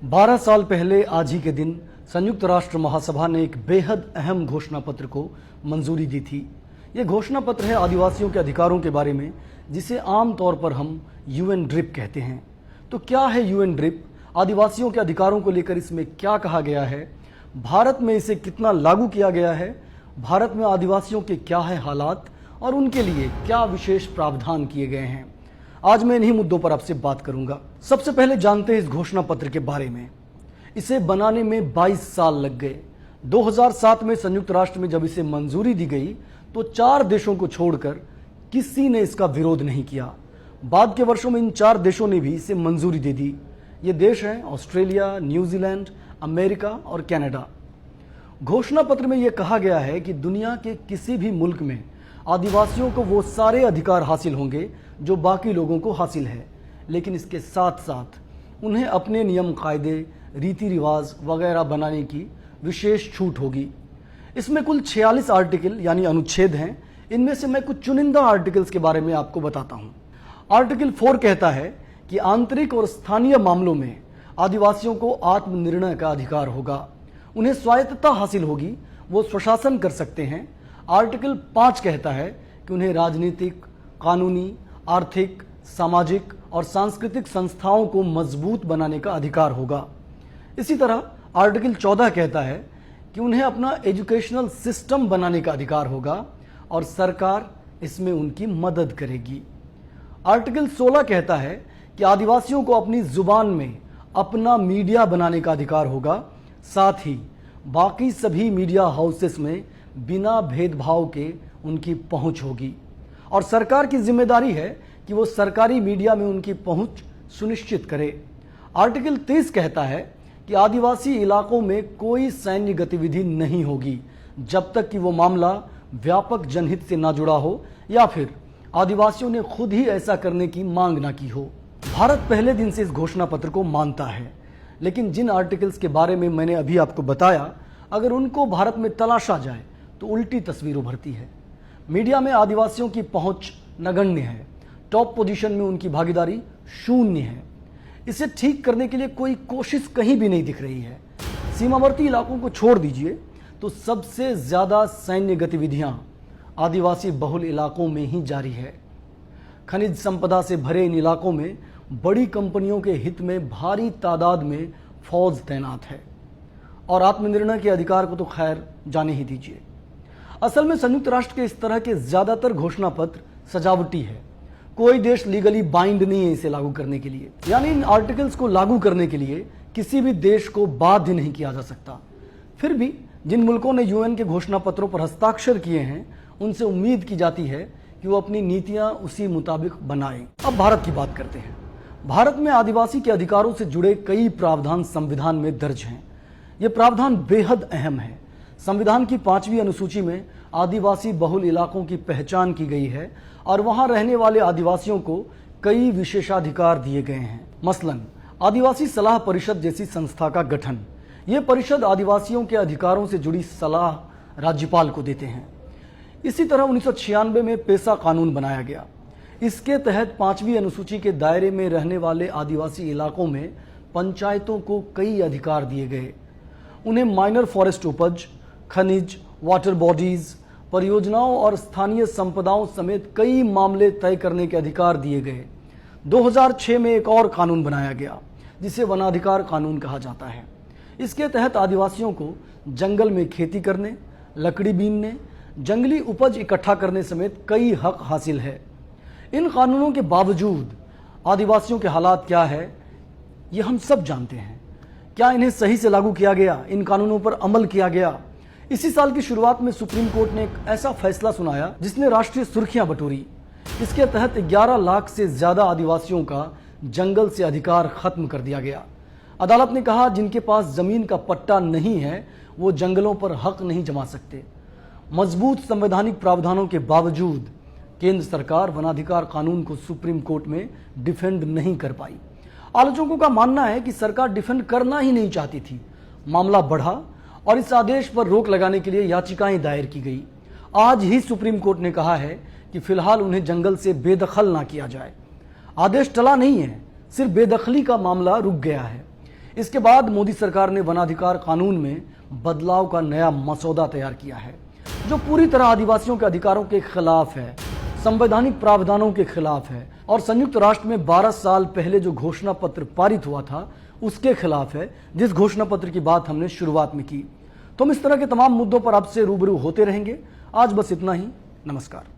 12 साल पहले आज ही के दिन संयुक्त राष्ट्र महासभा ने एक बेहद अहम घोषणा पत्र को मंजूरी दी थी। ये घोषणा पत्र है आदिवासियों के अधिकारों के बारे में, जिसे आम तौर पर हम यूएन ड्रिप कहते हैं। तो क्या है यूएन ड्रिप? आदिवासियों के अधिकारों को लेकर इसमें क्या कहा गया है? भारत में इसे कितना लागू किया गया है? भारत में आदिवासियों के क्या है हालात और उनके लिए क्या विशेष प्रावधान किए गए हैं? आज मैं इन्हीं मुद्दों पर आपसे बात करूंगा। सबसे पहले जानते हैं इस घोषणा पत्र के बारे में। इसे बनाने में 22 साल लग गए। 2007 में संयुक्त राष्ट्र में जब इसे मंजूरी दी गई तो 4 देशों को छोड़कर किसी ने इसका विरोध नहीं किया। बाद के वर्षों में इन 4 देशों ने भी इसे मंजूरी दे दी। ये देश हैं ऑस्ट्रेलिया, न्यूजीलैंड, अमेरिका और कनाडा। घोषणा पत्र में यह कहा गया है कि दुनिया के किसी भी मुल्क में आदिवासियों को वो सारे अधिकार हासिल होंगे जो बाकी लोगों को हासिल है, लेकिन इसके साथ साथ उन्हें अपने नियम कायदे, रीति रिवाज वगैरह बनाने की विशेष छूट होगी। इसमें कुल 46 आर्टिकल यानी अनुच्छेद हैं। इनमें से मैं कुछ चुनिंदा आर्टिकल्स के बारे में आपको बताता हूं। आर्टिकल 4 कहता है कि आंतरिक और स्थानीय मामलों में आदिवासियों को आत्मनिर्णय का अधिकार होगा, उन्हें स्वायत्तता हासिल होगी, वो स्वशासन कर सकते हैं। आर्टिकल 5 कहता है कि उन्हें राजनीतिक, कानूनी, आर्थिक, सामाजिक और सांस्कृतिक संस्थाओं को मजबूत बनाने का अधिकार होगा। इसी तरह आर्टिकल 14 कहता है कि उन्हें अपना एजुकेशनल सिस्टम बनाने का अधिकार होगा और सरकार इसमें उनकी मदद करेगी। आर्टिकल 16 कहता है कि आदिवासियों को अपनी जुबान में अपना मीडिया बनाने का अधिकार होगा, साथ ही बाकी सभी मीडिया हाउसेस में बिना भेदभाव के उनकी पहुंच होगी और सरकार की जिम्मेदारी है कि वो सरकारी मीडिया में उनकी पहुंच सुनिश्चित करे। आर्टिकल 30 कहता है कि आदिवासी इलाकों में कोई सैन्य गतिविधि नहीं होगी जब तक कि वो मामला व्यापक जनहित से ना जुड़ा हो या फिर आदिवासियों ने खुद ही ऐसा करने की मांग ना की हो। भारत पहले दिन से इस घोषणा पत्र को मानता है, लेकिन जिन आर्टिकल्स के बारे में मैंने अभी आपको बताया, अगर उनको भारत में तलाशा जाए तो उल्टी तस्वीर उभरती है। मीडिया में आदिवासियों की पहुंच नगण्य है, टॉप पोजीशन में उनकी भागीदारी शून्य है। इसे ठीक करने के लिए कोई कोशिश कहीं भी नहीं दिख रही है। सीमावर्ती इलाकों को छोड़ दीजिए तो सबसे ज्यादा सैन्य गतिविधियां आदिवासी बहुल इलाकों में ही जारी है। खनिज संपदा से भरे इन इलाकों में बड़ी कंपनियों के हित में भारी तादाद में फौज तैनात है और आत्मनिर्णय के अधिकार को तो खैर जाने ही दीजिए। असल में संयुक्त राष्ट्र के इस तरह के ज्यादातर घोषणा पत्र सजावटी है। कोई देश लीगली बाइंड नहीं है इसे लागू करने के लिए, यानी इन आर्टिकल्स को लागू करने के लिए किसी भी देश को बाध्य नहीं किया जा सकता। फिर भी जिन मुल्कों ने यूएन के घोषणा पत्रों पर हस्ताक्षर किए हैं, उनसे उम्मीद की जाती है कि वो अपनी नीतियां उसी मुताबिक बनाएं। अब भारत की बात करते हैं। भारत में आदिवासी के अधिकारों से जुड़े कई प्रावधान संविधान में दर्ज हैं। ये प्रावधान बेहद अहम है। संविधान की 5वीं अनुसूची में आदिवासी बहुल इलाकों की पहचान की गई है और वहां रहने वाले आदिवासियों को कई विशेषाधिकार दिए गए हैं। मसलन आदिवासी सलाह परिषद जैसी संस्था का गठन। ये परिषद आदिवासियों के अधिकारों से जुड़ी सलाह राज्यपाल को देते हैं। इसी तरह 1996 में पेसा कानून बनाया गया। इसके तहत 5वीं अनुसूची के दायरे में रहने वाले आदिवासी इलाकों में पंचायतों को कई अधिकार दिए गए। उन्हें माइनर फॉरेस्ट उपज, खनिज, वाटर बॉडीज, परियोजनाओं और स्थानीय संपदाओं समेत कई मामले तय करने के अधिकार दिए गए। 2006 में एक और कानून बनाया गया जिसे वनाधिकार कानून कहा जाता है। इसके तहत आदिवासियों को जंगल में खेती करने, लकड़ी बीनने, जंगली उपज इकट्ठा करने समेत कई हक हासिल है। इन कानूनों के बावजूद आदिवासियों के हालात क्या है, ये हम सब जानते हैं। क्या इन्हें सही से लागू किया गया? इन कानूनों पर अमल किया गया? इसी साल की शुरुआत में सुप्रीम कोर्ट ने एक ऐसा फैसला सुनाया जिसने राष्ट्रीय सुर्खियां बटोरी। इसके तहत 11 लाख से ज्यादा आदिवासियों का जंगल से अधिकार खत्म कर दिया गया। अदालत ने कहा जिनके पास जमीन का पट्टा नहीं है वो जंगलों पर हक नहीं जमा सकते। मजबूत संवैधानिक प्रावधानों के बावजूद केंद्र सरकार वनाधिकार कानून को सुप्रीम कोर्ट में डिफेंड नहीं कर पाई। आलोचकों का मानना है कि सरकार डिफेंड करना ही नहीं चाहती थी। मामला बढ़ा और इस आदेश पर रोक लगाने के लिए याचिकाएं दायर की गई। आज ही सुप्रीम कोर्ट ने कहा है कि फिलहाल उन्हें जंगल से बेदखल ना किया जाए। आदेश टला नहीं है, सिर्फ बेदखली का मामला रुक गया है। इसके बाद मोदी सरकार ने वनाधिकार कानून में बदलाव का नया मसौदा तैयार किया है, जो पूरी तरह आदिवासियों के अधिकारों के खिलाफ है, संवैधानिक प्रावधानों के खिलाफ है और संयुक्त राष्ट्र में 12 साल पहले जो घोषणा पत्र पारित हुआ था उसके खिलाफ है, जिस घोषणा पत्र की बात हमने शुरुआत में की। तो हम इस तरह के तमाम मुद्दों पर आपसे रूबरू होते रहेंगे। आज बस इतना ही। नमस्कार।